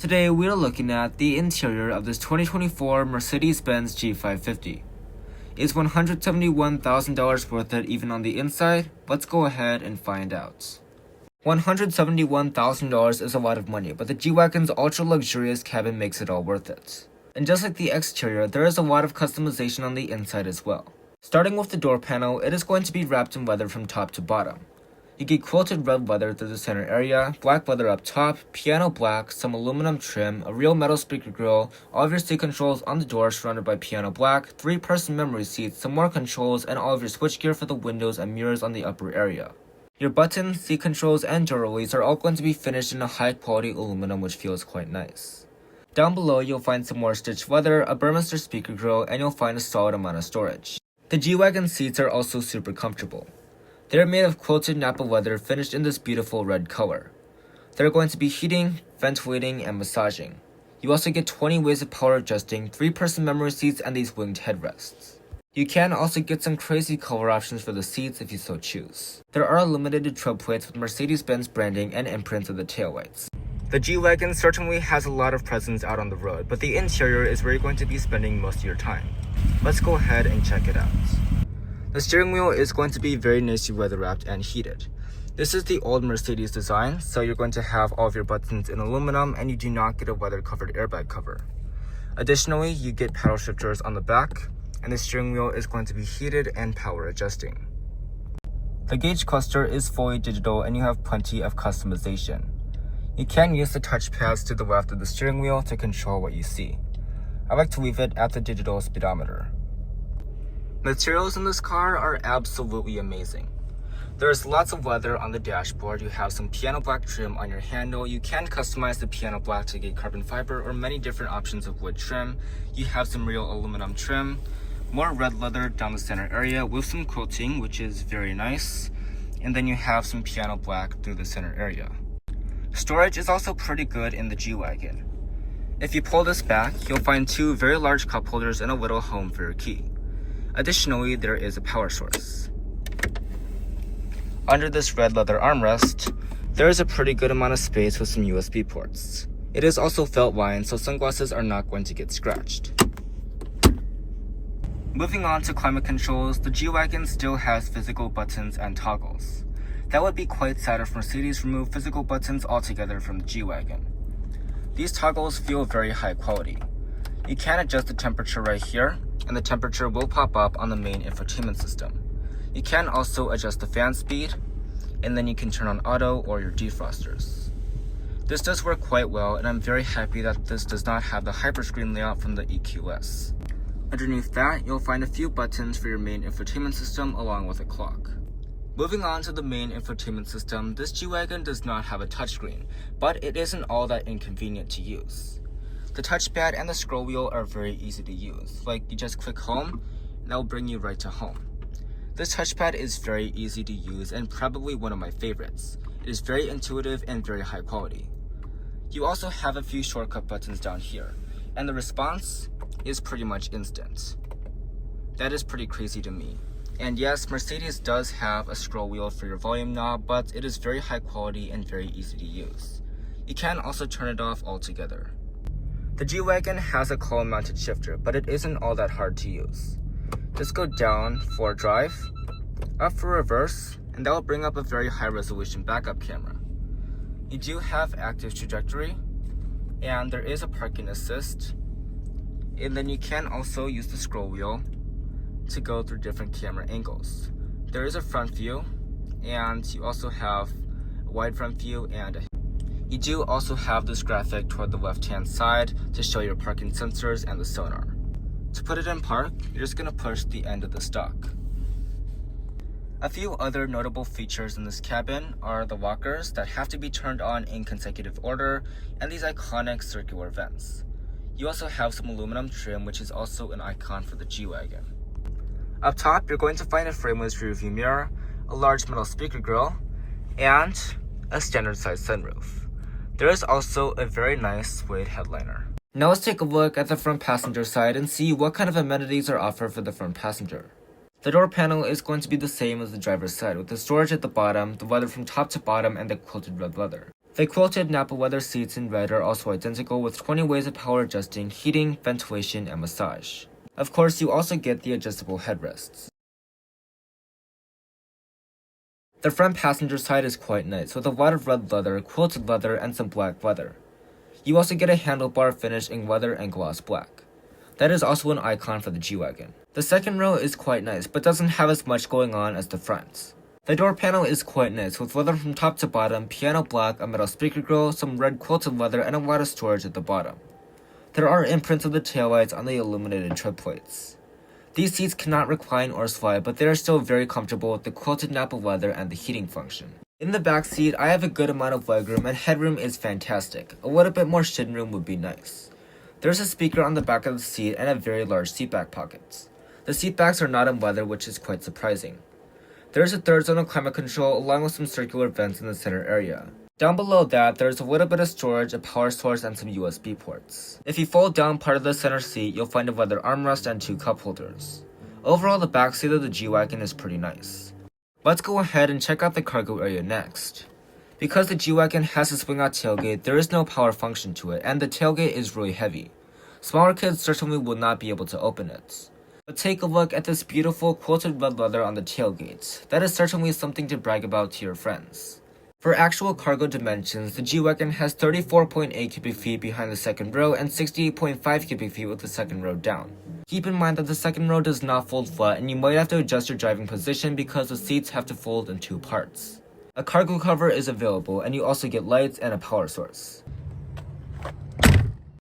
Today we are looking at the interior of this 2024 Mercedes-Benz G550. Is $171,000 worth it even on the inside? Let's go ahead and find out. $171,000 is a lot of money, but the G-Wagon's ultra-luxurious cabin makes it all worth it. And just like the exterior, there is a lot of customization on the inside as well. Starting with the door panel, it is going to be wrapped in leather from top to bottom. You get quilted red leather through the center area, black leather up top, piano black, some aluminum trim, a real metal speaker grille, all of your seat controls on the door surrounded by piano black, 3-person memory seats, some more controls, and all of your switchgear for the windows and mirrors on the upper area. Your buttons, seat controls, and door release are all going to be finished in a high-quality aluminum which feels quite nice. Down below, you'll find some more stitched leather, a Burmester speaker grille, and you'll find a solid amount of storage. The G-Wagon seats are also super comfortable. They are made of quilted Napa leather finished in this beautiful red color. They are going to be heating, ventilating, and massaging. You also get 20 ways of power adjusting, 3-person memory seats, and these winged headrests. You can also get some crazy color options for the seats if you so choose. There are illuminated tread plates with Mercedes-Benz branding and imprints of the taillights. The G-Wagon certainly has a lot of presence out on the road, but the interior is where you're going to be spending most of your time. Let's go ahead and check it out. The steering wheel is going to be very nicely weather wrapped and heated. This is the old Mercedes design, so you're going to have all of your buttons in aluminum and you do not get a weather covered airbag cover. Additionally, you get paddle shifters on the back, and the steering wheel is going to be heated and power adjusting. The gauge cluster is fully digital and you have plenty of customization. You can use the touchpads to the left of the steering wheel to control what you see. I like to leave it at the digital speedometer. Materials in this car are absolutely amazing. There's lots of leather on the dashboard, you have some piano black trim on your handle, you can customize the piano black to get carbon fiber or many different options of wood trim, you have some real aluminum trim, more red leather down the center area with some quilting which is very nice, and then you have some piano black through the center area. Storage is also pretty good in the G-Wagon. If you pull this back, you'll find 2 very large cup holders and a little home for your key. Additionally, there is a power source. Under this red leather armrest, there is a pretty good amount of space with some USB ports. It is also felt lined, so sunglasses are not going to get scratched. Moving on to climate controls, the G-Wagon still has physical buttons and toggles. That would be quite sad if Mercedes removed physical buttons altogether from the G-Wagon. These toggles feel very high quality. You can adjust the temperature right here, and the temperature will pop up on the main infotainment system. You can also adjust the fan speed, and then you can turn on auto or your defrosters. This does work quite well, and I'm very happy that this does not have the hyperscreen layout from the EQS. Underneath that, you'll find a few buttons for your main infotainment system along with a clock. Moving on to the main infotainment system, this G-Wagon does not have a touchscreen, but it isn't all that inconvenient to use. The touchpad and the scroll wheel are very easy to use. Like, you just click home, and that will bring you right to home. This touchpad is very easy to use and probably one of my favorites. It is very intuitive and very high quality. You also have a few shortcut buttons down here, and the response is pretty much instant. That is pretty crazy to me. And yes, Mercedes does have a scroll wheel for your volume knob, but it is very high quality and very easy to use. You can also turn it off altogether. The G-Wagon has a column-mounted shifter, but it isn't all that hard to use. Just go down for drive, up for reverse, and that will bring up a very high-resolution backup camera. You do have active trajectory, and there is a parking assist, and then you can also use the scroll wheel to go through different camera angles. There is a front view, and you also have a wide front view and a You do also have this graphic toward the left-hand side to show your parking sensors and the sonar. To put it in park, you're just going to push the end of the stock. A few other notable features in this cabin are the lockers that have to be turned on in consecutive order and these iconic circular vents. You also have some aluminum trim, which is also an icon for the G-Wagon. Up top, you're going to find a frameless rearview mirror, a large metal speaker grille, and a standard size sunroof. There is also a very nice suede headliner. Now let's take a look at the front passenger side and see what kind of amenities are offered for the front passenger. The door panel is going to be the same as the driver's side, with the storage at the bottom, the leather from top to bottom, and the quilted red leather. The quilted Napa leather seats in red are also identical with 20 ways of power adjusting heating, ventilation, and massage. Of course, you also get the adjustable headrests. The front passenger side is quite nice with a lot of red leather, quilted leather, and some black leather. You also get a handlebar finish in leather and gloss black. That is also an icon for the G-Wagon. The second row is quite nice but doesn't have as much going on as the front. The door panel is quite nice with leather from top to bottom, piano black, a metal speaker grill, some red quilted leather, and a lot of storage at the bottom. There are imprints of the taillights on the illuminated tread plates. These seats cannot recline or slide, but they are still very comfortable with the quilted Napa leather and the heating function. In the back seat, I have a good amount of legroom and headroom is fantastic. A little bit more shin room would be nice. There's a speaker on the back of the seat and a very large seatback pockets. The seatbacks are not in leather, which is quite surprising. There's a third zone of climate control along with some circular vents in the center area. Down below that, there's a little bit of storage, a power source, and some USB ports. If you fold down part of the center seat, you'll find a leather armrest and 2 cup holders. Overall, the back seat of the G-Wagon is pretty nice. Let's go ahead and check out the cargo area next. Because the G-Wagon has a swing-out tailgate, there is no power function to it, and the tailgate is really heavy. Smaller kids certainly will not be able to open it. But take a look at this beautiful quilted red leather on the tailgate. That is certainly something to brag about to your friends. For actual cargo dimensions, the G-Wagon has 34.8 cubic feet behind the second row and 68.5 cubic feet with the second row down. Keep in mind that the second row does not fold flat and you might have to adjust your driving position because the seats have to fold in 2 parts. A cargo cover is available and you also get lights and a power source.